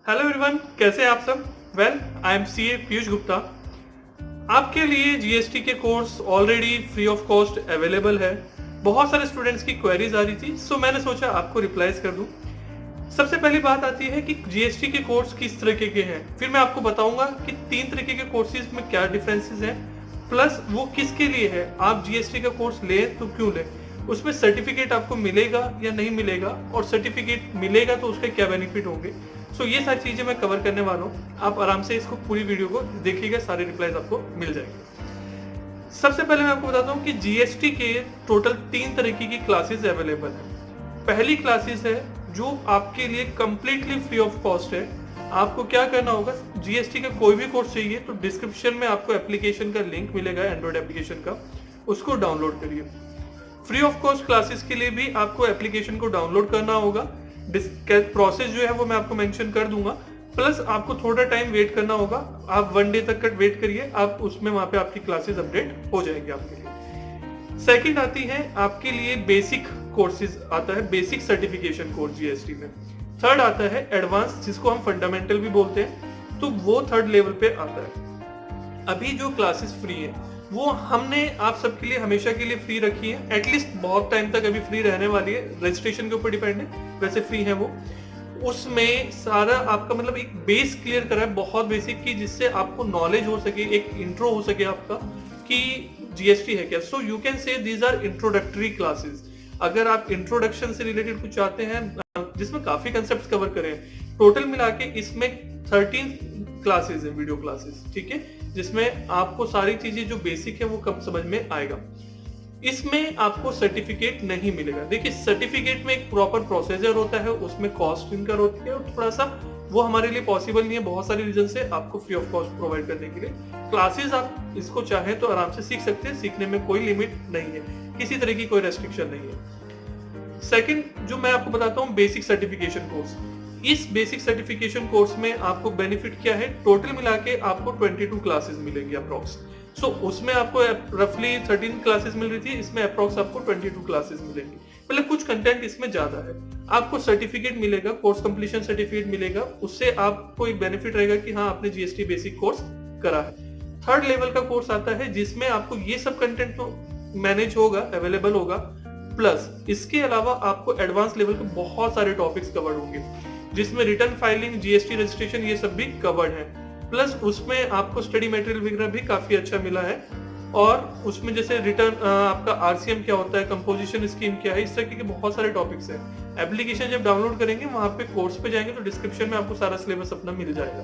Hello everyone, कैसे हैं आप सब? Well, I am CA Piyush Gupta. आपके लिए जीएसटी के course already free of cost available है। बहुत सारे स्टूडेंट्स की क्वेरीज आ रही थी, सो मैंने सोचा आपको रिप्लाईज कर दूं। सबसे पहली बात आती है कि जीएसटी के कोर्स किस तरीके के हैं, फिर मैं आपको बताऊंगा कि 3 तरीके के कोर्सेज में क्या डिफरेंसेस हैं, प्लस वो किसके लिए है। आप जीएसटी का कोर्स लें तो क्यों लें, उसमें सर्टिफिकेट आपको मिलेगा या नहीं मिलेगा, और सर्टिफिकेट मिलेगा तो उसके क्या बेनिफिट होंगे। सो ये सारी चीजें मैं कवर करने वाला हूँ। आप आराम से इसको पूरी वीडियो को देखिएगा, सारे रिप्लाईज आपको मिल जाएंगे। सबसे पहले मैं आपको बताता हूँ कि जीएसटी के टोटल 3 तरीके की क्लासेस अवेलेबल है। पहली क्लासेस है जो आपके लिए कंप्लीटली फ्री ऑफ कॉस्ट है। आपको क्या करना होगा, जीएसटी का कोई भी कोर्स चाहिए तो डिस्क्रिप्शन में आपको एप्लीकेशन का लिंक मिलेगा, एंड्रॉइड एप्लीकेशन का, उसको डाउनलोड करिए। फ्री ऑफ कॉस्ट क्लासेस के लिए भी आपको एप्लीकेशन को डाउनलोड करना होगा। प्रोसेस जो है वो मैं आपको मेंशन कर दूंगा, प्लस आपको थोड़ा टाइम वेट करना होगा। आप 1 डे तक का वेट करिए, आप उसमें वहां पे आपकी क्लासेस अपडेट हो जाएंगे आपके लिए। सेकंड आती है आपके लिए बेसिक कोर्सेज आता है, बेसिक सर्टिफिकेशन कोर्स जीएसटी में। थर्ड आता है एडवांस, जिसको हम फंडामेंटल भी बोलते हैं, तो वो थर्ड लेवल पे आता है। अभी जो क्लासेस फ्री है वो हमने आप सबके लिए हमेशा के लिए फ्री रखी है, एटलीस्ट बहुत टाइम तक अभी फ्री रहने वाली है। रजिस्ट्रेशन के ऊपर डिपेंड है, वैसे फ्री है वो। उसमें सारा आपका मतलब एक बेस क्लियर करा है, बहुत बेसिक की, जिससे आपको नॉलेज हो सके, एक इंट्रो हो सके आपका कि जीएसटी है क्या। So you can say these are introductory classes. अगर आप इंट्रोडक्शन से रिलेटेड कुछ चाहते हैं जिसमें काफी कंसेप्ट कवर करें, टोटल मिला के इसमें 13 क्लासेस है, वीडियो क्लासेस, ठीक है, जिसमें आपको सारी चीजें जो बेसिक है वो कब समझ में आएगा। इसमें आपको सर्टिफिकेट नहीं मिलेगा। देखिए, सर्टिफिकेट में एक प्रॉपर प्रोसीजर होता है, उसमें कॉस्ट इनकर होती है, और थोड़ा सा वो हमारे लिए पॉसिबल नहीं है बहुत सारे रीजन से आपको फ्री ऑफ कॉस्ट प्रोवाइड करने के लिए। क्लासेस आप इसको चाहें तो आराम से सीख सकते हैं, सीखने में कोई लिमिट नहीं है, किसी तरह की कोई रेस्ट्रिक्शन नहीं है। सेकंड जो मैं आपको बताता हूँ, बेसिक सर्टिफिकेशन कोर्स। इस बेसिक सर्टिफिकेशन कोर्स में आपको बेनिफिट क्या है, टोटल मिला के आपको 22 क्लासेस मिलेगी अप्रोक्स। सो उसमें आपको रफली 13 क्लासेस मिल रही थी, इसमें अप्रोक्स आपको 22 क्लासेस मिलेंगी। मतलब कुछ कंटेंट इसमें ज्यादा है। आपको सर्टिफिकेट मिलेगा, कोर्स कंप्लीशन सर्टिफिकेट मिलेगा, उससे आपको एक बेनिफिट रहेगा कि हाँ, आपने जीएसटी बेसिक कोर्स करा है। थर्ड लेवल का कोर्स आता है जिसमें आपको ये सब कंटेंट तो मैनेज होगा, अवेलेबल होगा, प्लस इसके अलावा आपको एडवांस लेवल के बहुत सारे टॉपिक्स कवर्ड होंगे, जिसमें रिटर्न फाइलिंग, जीएसटी रजिस्ट्रेशन, ये सब भी कवर्ड है। प्लस उसमें आपको स्टडी मटेरियल वगैरह भी काफी अच्छा मिला है, और उसमें जैसे रिटर्न आपका आरसीएम क्या होता है, कंपोजिशन स्कीम क्या है, इस तरह के बहुत सारे टॉपिक्स हैं। एप्लीकेशन जब डाउनलोड करेंगे, वहां पे कोर्स पे जाएंगे तो डिस्क्रिप्शन में आपको सारा सिलेबस अपना मिल जाएगा।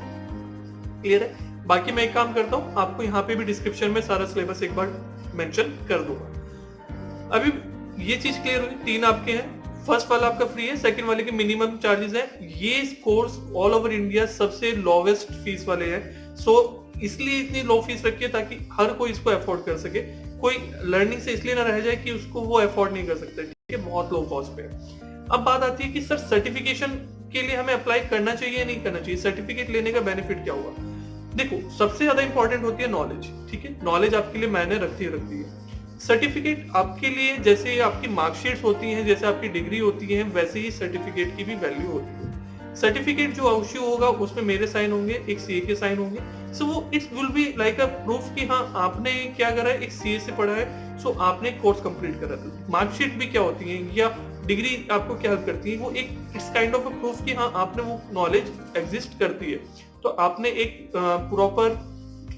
क्लियर है? बाकी मैं एक काम करता हूँ, आपको यहाँ पे भी डिस्क्रिप्शन में सारा सिलेबस एक बार मेंशन कर दूंगा। अभी ये चीज क्लियर हुई, 3 आपके हैं। फर्स्ट वाला आपका फ्री है, सेकंड वाले के मिनिमम चार्जेस हैं। ये कोर्स ऑल ओवर इंडिया सबसे लोवेस्ट फीस वाले हैं। सो इसलिए इतनी लो फीस रखी है ताकि हर कोई इसको अफोर्ड कर सके। कोई लर्निंग से इसलिए ना रह जाए कि उसको वो अफोर्ड नहीं कर सकता, ठीक है, बहुत लो कॉस्ट पे है। अब बात आती है कि सर सर्टिफिकेशन के लिए हमें अप्लाई करना चाहिए या नहीं करना चाहिए, सर्टिफिकेट लेने का बेनिफिट क्या होगा। देखो, सबसे ज्यादा इंपॉर्टेंट होती है नॉलेज, ठीक है, नॉलेज आपके लिए मायने रखती है। सर्टिफिकेट आपके लिए जैसे आपकी मार्कशीट्स होती हैं, जैसे आपकी डिग्री होती है, वैसे ही सर्टिफिकेट की भी वैल्यू होती है। सर्टिफिकेट जो इश्यू होगा उसमें मेरे साइन होंगे, एक सीए के साइन होंगे। सो वो it's will be like a proof कि हाँ, आपने क्या करा है, एक सीए से पढ़ा है, सो आपने कोर्स कंप्लीट करा था। मार्कशीट भी क्या होती है या डिग्री आपको क्या हेल्प करती है, वो एक it's kind of a proof कि हाँ, आपने वो नॉलेज एग्जिस्ट करती है, तो आपने एक प्रॉपर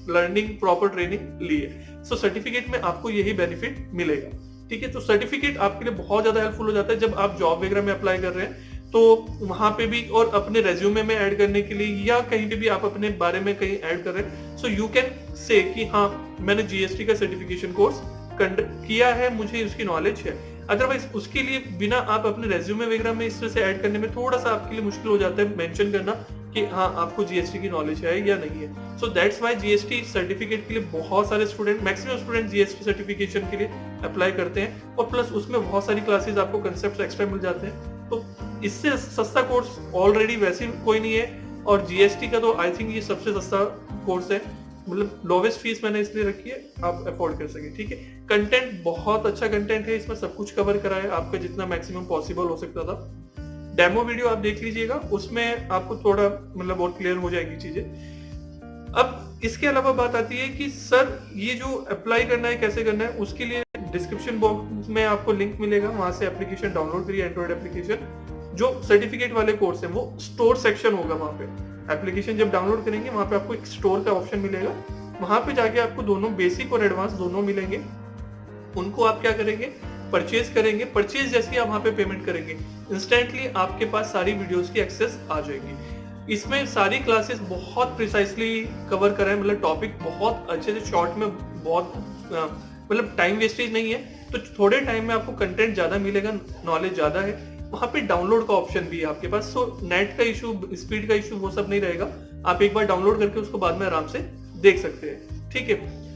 लर्निंग, प्रॉपर ट्रेनिंग ली है। सो सर्टिफिकेट में आपको यही बेनिफिट मिलेगा, ठीक है। तो सर्टिफिकेट आपके लिए बहुत ज्यादा हेल्पफुल हो जाता है जब आप जॉब वगैरह में अप्लाई कर रहे हैं, तो वहां पे भी, और अपने रेज्यूमे में ऐड करने के लिए या कहीं पे भी आप अपने बारे में कहीं ऐड कर रहे हैं, सो यू कैन से कि हाँ, मैंने जीएसटी का सर्टिफिकेशन कोर्स किया है, मुझे उसकी नॉलेज है। अदरवाइज उसके लिए बिना आप अपने रेज्यूमे वगैरह में इस तरह से ऐड करने में थोड़ा सा आपके लिए मुश्किल हो जाता है मेंशन करना कि हाँ, आपको जीएसटी की नॉलेज है या नहीं है। So that's why GST certificate के लिए बहुत सारे student, maximum student GST certification के लिए अप्लाई करते हैं, और प्लस उसमें बहुत सारी क्लासेस आपको कंसेप्ट एक्स्ट्रा मिल जाते हैं। तो इससे सस्ता कोर्स ऑलरेडी वैसे कोई नहीं है, और जीएसटी का तो आई थिंक ये सबसे सस्ता कोर्स है। मतलब लोवेस्ट फीस मैंने इसलिए रखी है, आप अफोर्ड कर सके, ठीक है। कंटेंट बहुत अच्छा कंटेंट है, इसमें सब कुछ कवर करा है आपका जितना मैक्सिमम पॉसिबल हो सकता था। डेमो वीडियो आप देख लीजिएगा, उसमें आपको थोड़ा मतलब और क्लियर हो जाएगी चीजें। अब इसके अलावा बात आती है कि सर ये जो अप्लाई करना है कैसे करना है, उसके लिए डिस्क्रिप्शन बॉक्स में आपको लिंक मिलेगा, वहां से एप्लीकेशन डाउनलोड करिए, एंड्रॉइड एप्लीकेशन। जो सर्टिफिकेट वाले कोर्स है वो स्टोर सेक्शन होगा, वहां पे एप्लीकेशन जब डाउनलोड करेंगे वहां पे आपको एक स्टोर का ऑप्शन मिलेगा, वहां पे जाके आपको दोनों बेसिक और एडवांस दोनों मिलेंगे। उनको आप क्या करेंगे, परचेज करेंगे। परचेज जैसे आप वहां पे पेमेंट करेंगे, इंस्टेंटली आपके पास सारी वीडियोस की एक्सेस आ जाएगी। इसमें सारी क्लासेस बहुत प्रिसाइसली कवर करें, मतलब टॉपिक बहुत अच्छे से शॉर्ट में, बहुत मतलब टाइम वेस्टेज नहीं है, तो थोड़े टाइम में आपको कंटेंट ज्यादा मिलेगा, नॉलेज ज्यादा है। वहां पे डाउनलोड का ऑप्शन भी है आपके पास, सो नेट का इशू, स्पीड का इशू वो सब नहीं रहेगा। आप एक बार डाउनलोड करके उसको बाद में आराम से देख सकते हैं, ठीक है।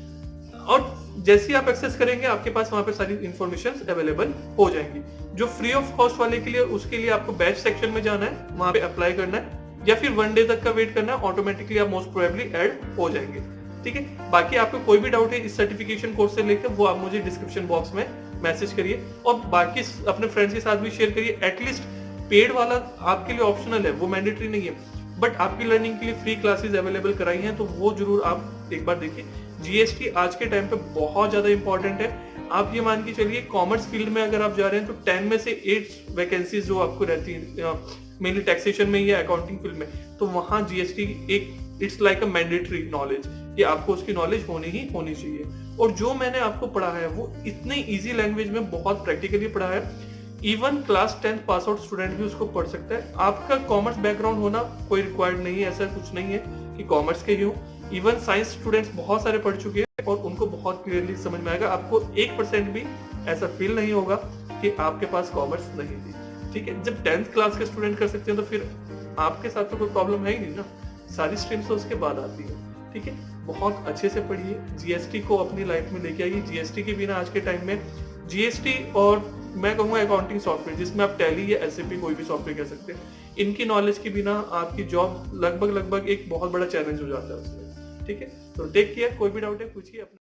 और जैसे ही आप एक्सेस करेंगे आपके पास वहां पे सारी इंफॉर्मेशन अवेलेबल हो जाएंगी। जो फ्री ऑफ कॉस्ट वाले के लिए, उसके लिए आपको बैच सेक्शन में जाना है, वहां पे अप्लाई करना है, या फिर 1 डे तक का वेट करना है, ऑटोमेटिकली आप मोस्ट प्रोबेबली ऐड हो जाएंगे, ठीक है। बाकी आपको कोई भी डाउट है इस सर्टिफिकेशन कोर्स से लेकर, वो आप मुझे डिस्क्रिप्शन बॉक्स में मैसेज करिए, और बाकी अपने फ्रेंड्स के साथ भी शेयर करिए। एटलीस्ट पेड वाला आपके लिए ऑप्शनल है, वो मैंडेटरी नहीं है, बट आपकी लर्निंग के लिए फ्री क्लासेस अवेलेबल कराई हैं, तो वो जरूर आप एक बार देखिए। जीएसटी आज के टाइम पे बहुत ज्यादा इंपॉर्टेंट है। आप ये मान के चलिए, कॉमर्स फील्ड में अगर आप जा रहे हैं तो 10 में से 8 वैकेंसीज जो आपको रहती है मेनली टैक्सेशन में या अकाउंटिंग फील्ड में, तो वहां जीएसटी एक it's like a mandatory knowledge, ये आपको उसकी नॉलेज होनी ही होनी चाहिए। और जो मैंने आपको पढ़ा है वो इतने इजी लैंग्वेज में बहुत प्रैक्टिकली पढ़ा है, even class 10 pass out student भी उसको पढ़ सकता है। आपका कॉमर्स बैकग्राउंड होना कोई रिक्वायर्ड नहीं है, ऐसा कुछ नहीं है कि कॉमर्स के ही हो। इवन साइंस स्टूडेंट्स बहुत सारे पढ़ चुके हैं और उनको बहुत क्लियरली समझ में आएगा। आपको 1% भी ऐसा फील नहीं होगा कि आपके पास कॉमर्स नहीं थी, ठीक है। जब 10th क्लास के स्टूडेंट कर सकते हैं तो फिर आपके साथ तो कोई प्रॉब्लम है ही नहीं ना। सारी स्ट्रीम्स तो उसके बाद आती है, ठीक है। बहुत अच्छे से पढ़िए, जीएसटी को अपनी लाइफ में लेके आइए। जीएसटी के बिना आज के टाइम में जीएसटी और मैं कहूँगा अकाउंटिंग सॉफ्टवेयर, जिसमें आप टैली या एसएपी कोई भी सॉफ्टवेयर कह सकते हैं, इनकी नॉलेज के बिना आपकी जॉब लगभग एक बहुत बड़ा चैलेंज हो जाता है उसमें, ठीक है। तो टेक केयर, कोई भी डाउट है पूछिए अपना।